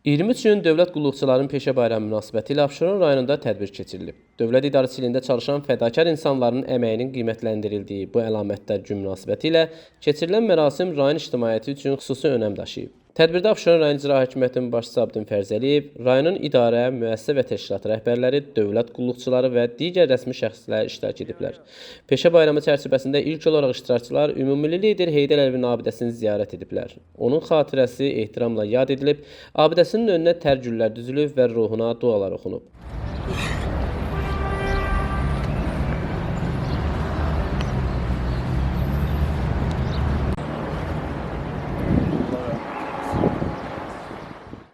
23 iyun Dövlət Qulluqçuların Peşə Bayramı münasibətilə Abşeron rayonunda tədbir keçirilib. Dövlət idarəçiliyində çalışan fədakar insanların əməyinin qiymətləndirildiyi bu əlamətdar gün münasibətilə keçirilən mərasim rayon ictimaiyyəti üçün xüsusi önəm daşıyıb. Tədbirdə Abşeron rayon İcra Hakimiyyətinin başçısı Abdin Fərzəliyev, rayonun idarə, müəssisə və təşkilat rəhbərləri, dövlət qulluqçuları və digər rəsmi şəxslər iştirak ediblər. Peşə bayramı çərçivəsində ilk olaraq iştirakçılar ümummilli lider Heydər Əliyevin abidəsini ziyarət ediblər. Onun xatirəsi ehtiramla yad edilib, abidəsinin önünə tərgüllər düzülüb və ruhuna dualar oxunub.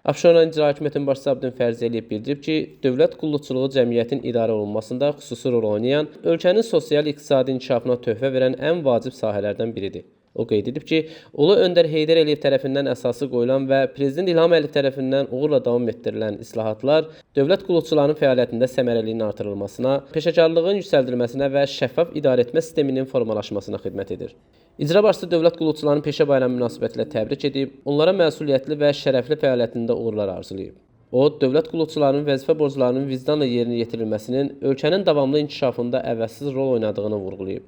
Abşeron İcra Hakimiyyətinin başçısı Abdin Fərzəliyev bildirib ki, dövlət qulluqçuluğu cəmiyyətin idarə olunmasında xüsusi rol oynayan, ölkənin sosial-iqtisadi inkişafına töhfə verən ən vacib sahələrdən biridir. O qeyd edib ki, Ulu Öndər Heydər Əliyev tərəfindən əsası qoyulan və Prezident İlham Əliyev tərəfindən uğurla davam etdirilən islahatlar dövlət qulluqçularının fəaliyyətində səmərəliliyin artırılmasına, peşəkarlığın yüksəldilməsinə və şəffaf idarəetmə sisteminin formalaşmasına xidmət edir. İcra başçısı dövlət qulluqçularının peşə bayramı münasibətilə təbrik edib, onlara məsuliyyətli və şərəfli fəaliyyətində uğurlar arzulayıb. O, dövlət qulluqçularının vəzifə borclarının vicdanla yerinə yetirilməsinin ölkənin davamlı inkişafında əvəzsiz rol oynadığını vurğulayıb.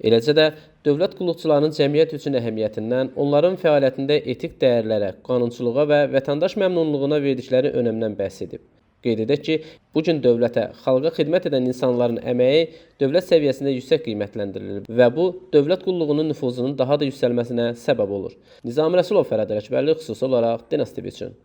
Eləcə də dövlət qulluqçularının cəmiyyət üçün əhəmiyyətindən, onların fəaliyyətində etik dəyərlərə, qanunçuluğa və vətəndaş məmnunluğuna verdikləri önəmdən bəhs edib. Qeyd edək ki, bu gün dövlətə, xalqa xidmət edən insanların əməyi dövlət səviyyəsində yüksək qiymətləndirilir və bu, dövlət qulluğunun nüfuzunun daha da yüksəlməsinə səbəb olur. Nizami Rəsulov, Fərəd Ələkbərli, xüsusi olaraq Dinas TV üçün.